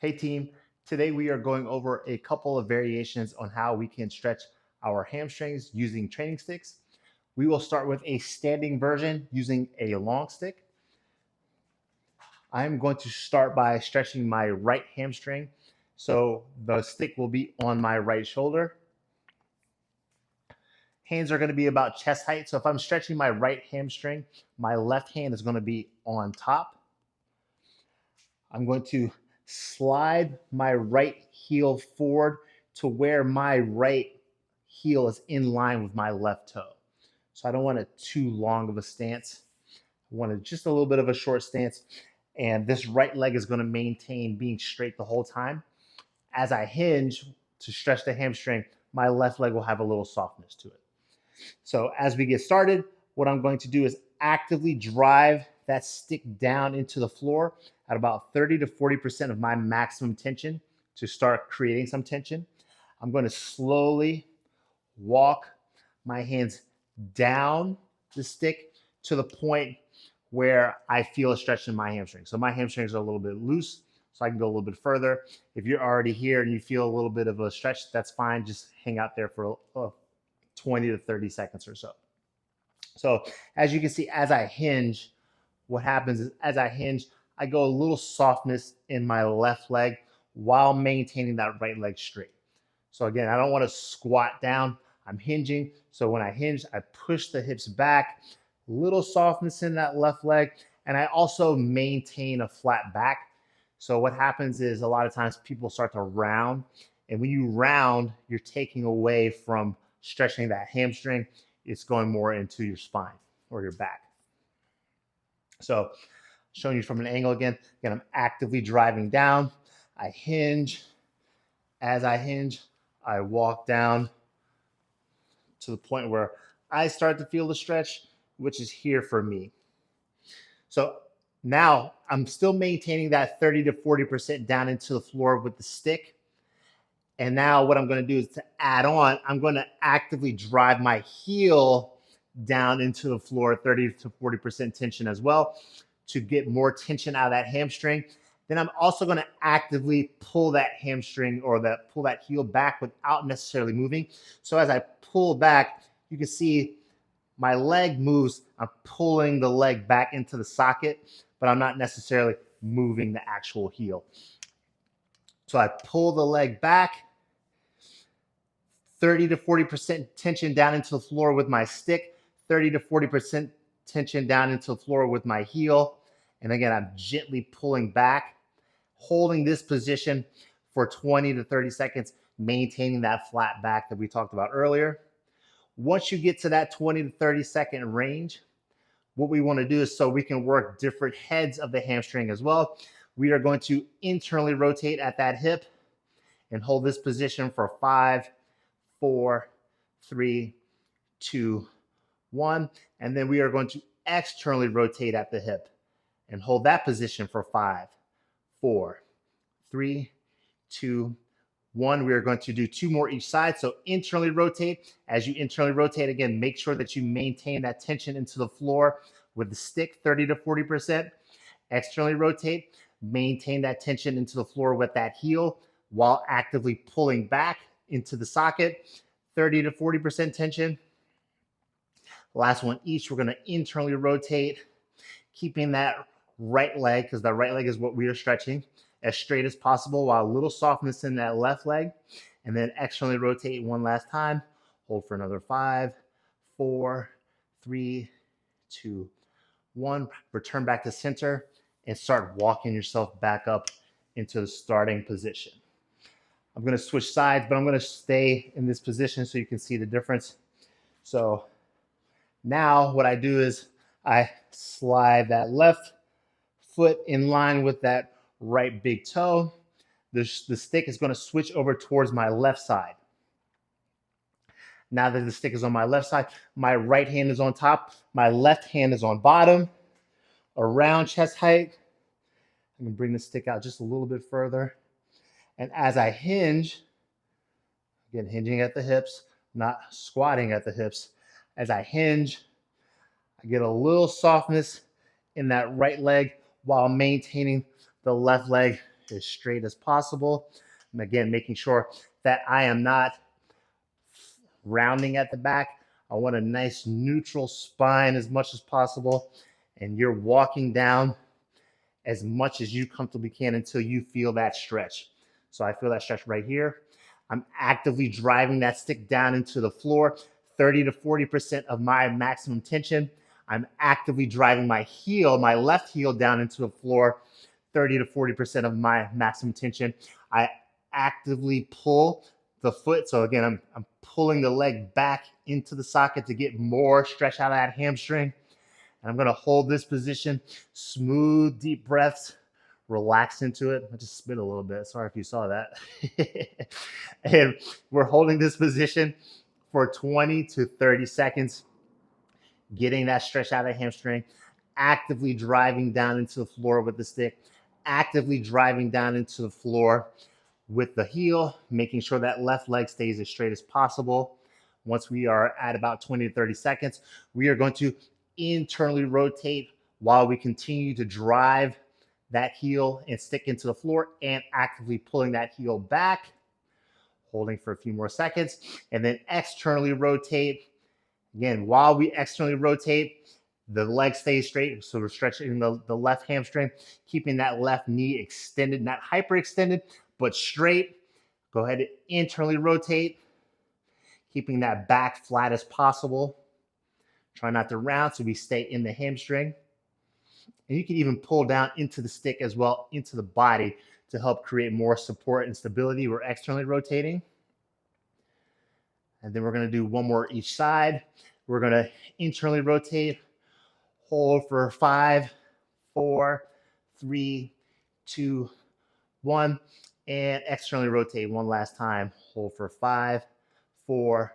Hey team, today we are going over a couple of variations on how we can stretch our hamstrings using training sticks. We will start with a standing version using a long stick. I'm going to start by stretching my right hamstring. So the stick will be on my right shoulder. Hands are going to be about chest height. So if I'm stretching my right hamstring, my left hand is going to be on top. I'm going to slide my right heel forward to where my right heel is in line with my left toe. So I don't want it too long of a stance. I want it just a little bit of a short stance. And this right leg is going to maintain being straight the whole time. As I hinge to stretch the hamstring, my left leg will have a little softness to it. So as we get started, what I'm going to do is actively drive that stick down into the floor at about 30 to 40% of my maximum tension to start creating some tension. I'm going to slowly walk my hands down the stick to the point where I feel a stretch in my hamstring. So my hamstrings are a little bit loose, so I can go a little bit further. If you're already here and you feel a little bit of a stretch, that's fine. Just hang out there for 20 to 30 seconds or so. So as you can see, as I hinge, what happens is as I hinge, I go a little softness in my left leg while maintaining that right leg straight. So again, I don't want to squat down. I'm hinging. So when I hinge, I push the hips back, little softness in that left leg. And I also maintain a flat back. So what happens is a lot of times people start to round. And when you round, you're taking away from stretching that hamstring. It's going more into your spine or your back. So showing you from an angle again. Again, I'm actively driving down. I hinge. As I hinge, I walk down to the point where I start to feel the stretch, which is here for me. So now I'm still maintaining that 30 to 40% down into the floor with the stick. And now what I'm going to do is to add on, I'm going to actively drive my heel down into the floor, 30 to 40% tension as well, to get more tension out of that hamstring. Then I'm also going to actively pull that hamstring or pull that heel back without necessarily moving. So as I pull back, you can see my leg moves. I'm pulling the leg back into the socket, but I'm not necessarily moving the actual heel. So I pull the leg back, 30 to 40% tension down into the floor with my stick, 30 to 40% tension down into the floor with my heel. And again, I'm gently pulling back, holding this position for 20 to 30 seconds, maintaining that flat back that we talked about earlier. Once you get to that 20 to 30 second range, what we want to do is so we can work different heads of the hamstring as well. We are going to internally rotate at that hip and hold this position for 5, 4, 3, 2, 1. And then we are going to externally rotate at the hip and hold that position for 5, 4, 3, 2, 1. We are going to do 2 more each side. So internally rotate. As you internally rotate, again, make sure that you maintain that tension into the floor with the stick, 30 to 40%. Externally rotate, maintain that tension into the floor with that heel while actively pulling back into the socket, 30 to 40% tension. Last one each, we're going to internally rotate, keeping that right leg, because that right leg is what we are stretching, as straight as possible while a little softness in that left leg. And then externally rotate one last time. Hold for another 5, 4, 3, 2, 1. Return back to center and start walking yourself back up into the starting position. I'm going to switch sides, but I'm going to stay in this position so you can see the difference. So now what I do is I slide that left foot in line with that right big toe. The stick is going to switch over towards my left side. Now that the stick is on my left side, my right hand is on top, my left hand is on bottom, around chest height. I'm going to bring the stick out just a little bit further. And as I hinge, again, hinging at the hips, not squatting at the hips. As I hinge, I get a little softness in that right leg while maintaining the left leg as straight as possible. And again, making sure that I am not rounding at the back. I want a nice neutral spine as much as possible. And you're walking down as much as you comfortably can until you feel that stretch. So I feel that stretch right here. I'm actively driving that stick down into the floor, 30 to 40% of my maximum tension. I'm actively driving my heel, my left heel down into the floor, 30 to 40% of my maximum tension. I actively pull the foot. So again, I'm pulling the leg back into the socket to get more stretch out of that hamstring. And I'm going to hold this position, smooth, deep breaths, relax into it. I just spit a little bit. Sorry if you saw that. And we're holding this position for 20 to 30 seconds, getting that stretch out of the hamstring, actively driving down into the floor with the stick, actively driving down into the floor with the heel, making sure that left leg stays as straight as possible. Once we are at about 20 to 30 seconds, we are going to internally rotate while we continue to drive that heel and stick into the floor and actively pulling that heel back, holding for a few more seconds, and then externally rotate. Again, while we externally rotate, the leg stays straight, so we're stretching the left hamstring, keeping that left knee extended, not hyperextended, but straight. Go ahead and internally rotate, keeping that back flat as possible. Try not to round so we stay in the hamstring. And you can even pull down into the stick as well, into the body to help create more support and stability. We're externally rotating. And then we're going to do one more each side. We're going to internally rotate, hold for 5, 4, 3, 2, 1, and externally rotate one last time. Hold for 5, 4,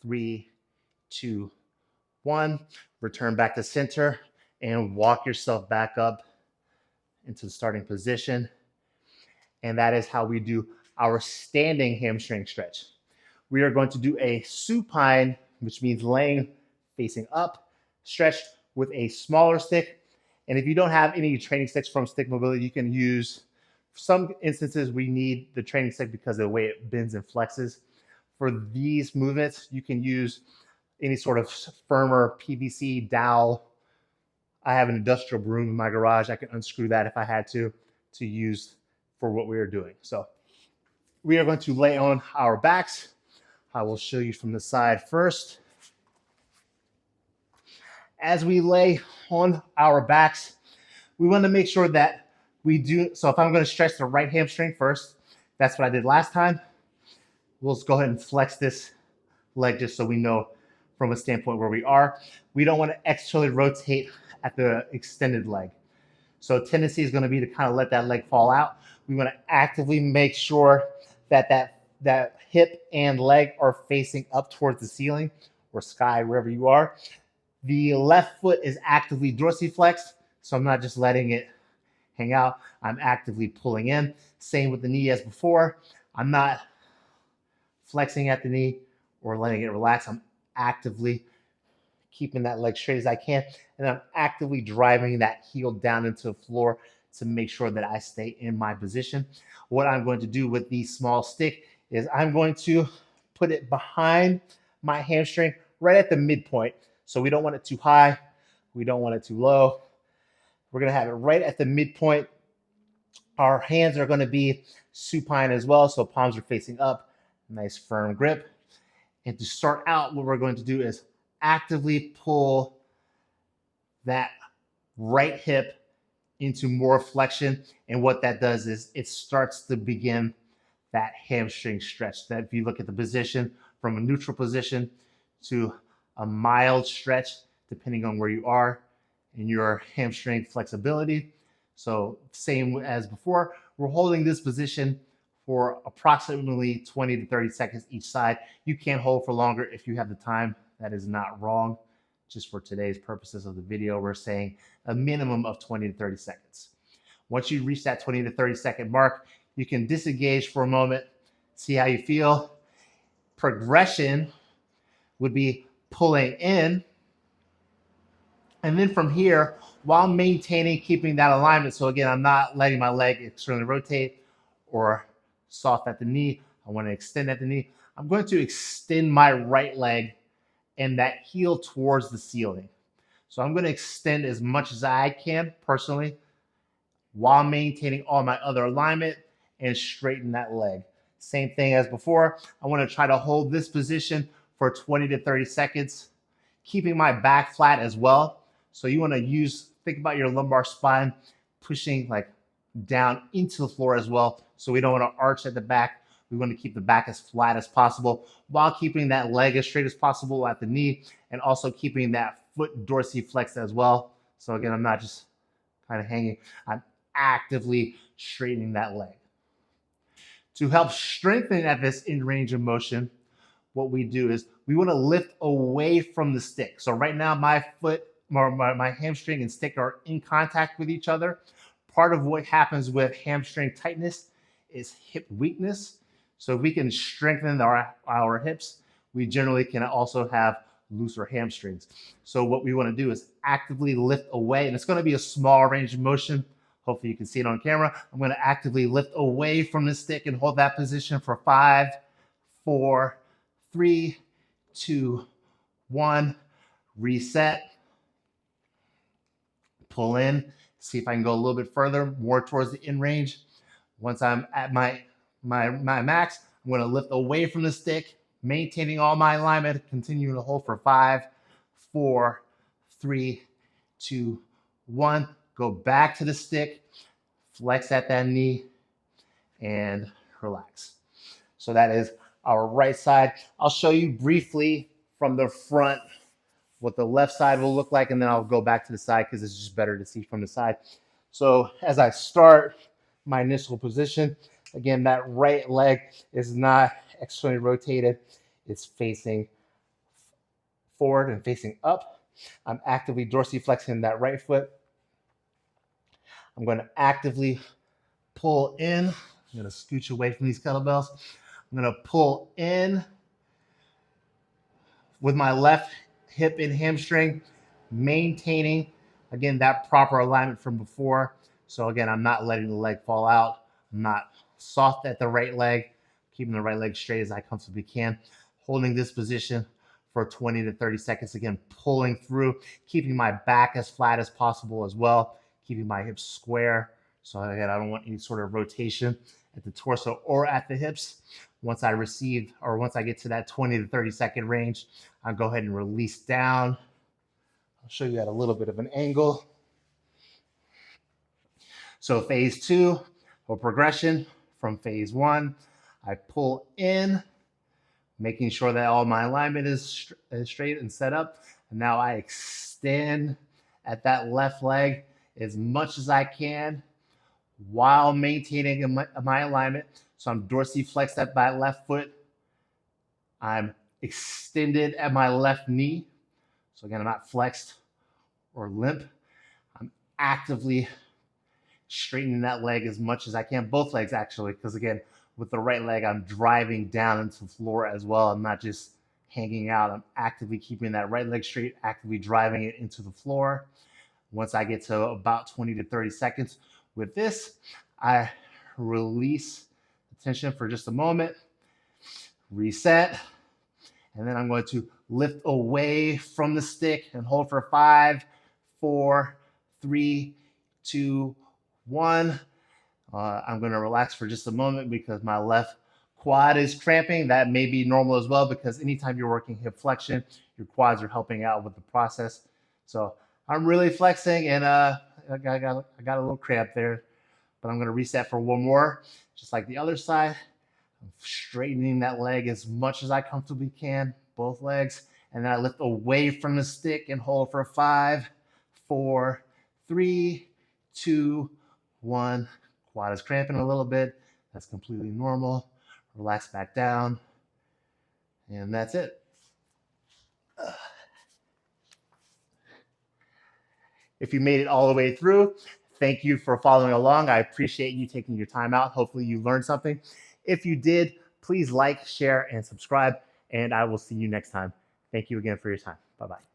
3, 2, 1. Return back to center and walk yourself back up into the starting position. And that is how we do our standing hamstring stretch. We are going to do a supine, which means laying facing up stretch with a smaller stick. And if you don't have any training sticks from Stick Mobility, you can use, some instances we need the training stick because of the way it bends and flexes. For these movements, you can use any sort of firmer PVC dowel. I have an industrial broom in my garage. I can unscrew that if I had to use for what we are doing. So we are going to lay on our backs. I will show you from the side first. As we lay on our backs, we want to make sure that we do, so if I'm going to stretch the right hamstring first, that's what I did last time. We'll just go ahead and flex this leg just so we know from a standpoint where we are. We don't want to externally rotate at the extended leg. So tendency is going to be to kind of let that leg fall out. We want to actively make sure that that hip and leg are facing up towards the ceiling or sky, wherever you are. The left foot is actively dorsiflexed, so I'm not just letting it hang out. I'm actively pulling in. Same with the knee as before. I'm not flexing at the knee or letting it relax. I'm actively keeping that leg straight as I can, and I'm actively driving that heel down into the floor to make sure that I stay in my position. What I'm going to do with the small stick is I'm going to put it behind my hamstring right at the midpoint. So we don't want it too high. We don't want it too low. We're going to have it right at the midpoint. Our hands are going to be supine as well, so palms are facing up. Nice firm grip. And to start out, what we're going to do is actively pull that right hip into more flexion. And what that does is it starts to begin that hamstring stretch. That if you look at the position from a neutral position to a mild stretch, depending on where you are in your hamstring flexibility. So same as before, we're holding this position for approximately 20 to 30 seconds each side. You can hold for longer if you have the time. That is not wrong. Just for today's purposes of the video, we're saying a minimum of 20 to 30 seconds. Once you reach that 20 to 30 second mark, you can disengage for a moment, see how you feel. Progression would be pulling in And then from here, while maintaining, keeping that alignment. So again, I'm not letting my leg externally rotate or soft at the knee. I want to extend at the knee. I'm going to extend my right leg and that heel towards the ceiling. So I'm going to extend as much as I can personally while maintaining all my other alignment and straighten that leg. Same thing as before. I want to try to hold this position for 20 to 30 seconds, keeping my back flat as well. So you want to think about your lumbar spine pushing like down into the floor as well. So we don't want to arch at the back. We want to keep the back as flat as possible while keeping that leg as straight as possible at the knee and also keeping that foot dorsiflexed as well. So again, I'm not just kind of hanging. I'm actively straightening that leg. To help strengthen at this in range of motion, what we do is we want to lift away from the stick. So right now my foot, my hamstring and stick are in contact with each other. Part of what happens with hamstring tightness is hip weakness. So if we can strengthen our hips, we generally can also have looser hamstrings. So what we want to do is actively lift away, and it's going to be a small range of motion. Hopefully you can see it on camera. I'm going to actively lift away from the stick and hold that position for 5, 4, 3, 2, 1. Reset. Pull in. See if I can go a little bit further, more towards the in range. Once I'm at my max, I'm going to lift away from the stick, maintaining all my alignment, continuing to hold for 5, 4, 3, 2, 1. Go back to the stick, flex at that knee, and relax. So that is our right side. I'll show you briefly from the front what the left side will look like, and then I'll go back to the side because it's just better to see from the side. So as I start my initial position, again, that right leg is not externally rotated. It's facing forward and facing up. I'm actively dorsiflexing that right foot. I'm going to actively pull in. I'm going to scooch away from these kettlebells. I'm going to pull in with my left hip and hamstring, maintaining, again, that proper alignment from before. So again, I'm not letting the leg fall out. I'm not soft at the right leg, keeping the right leg straight as I comfortably can. Holding this position for 20 to 30 seconds. Again, pulling through, keeping my back as flat as possible as well, keeping my hips square. So again, I don't want any sort of rotation at the torso or at the hips. Once I get to that 20 to 30 second range, I'll go ahead and release down. I'll show you at a little bit of an angle. So phase 2, or progression from phase 1, I pull in, making sure that all my alignment is straight and set up. And now I extend at that left leg as much as I can while maintaining my alignment. So I'm dorsiflexed at my left foot. I'm extended at my left knee. So again, I'm not flexed or limp. I'm actively straightening that leg as much as I can, both legs actually, because again, with the right leg, I'm driving down into the floor as well. I'm not just hanging out. I'm actively keeping that right leg straight, actively driving it into the floor. Once I get to about 20 to 30 seconds with this, I release the tension for just a moment, reset, and then I'm going to lift away from the stick and hold for 5, 4, 3, 2, 1. I'm going to relax for just a moment because my left quad is cramping. That may be normal as well because anytime you're working hip flexion, your quads are helping out with the process. So I'm really flexing and I got a little cramp there, but I'm going to reset for one more, just like the other side. I'm straightening that leg as much as I comfortably can, both legs. And then I lift away from the stick and hold for 5, 4, 3, 2, 1. Quad is cramping a little bit. That's completely normal. Relax back down. And that's it. If you made it all the way through, thank you for following along. I appreciate you taking your time out. Hopefully you learned something. If you did, please like, share, and subscribe, and I will see you next time. Thank you again for your time. Bye-bye.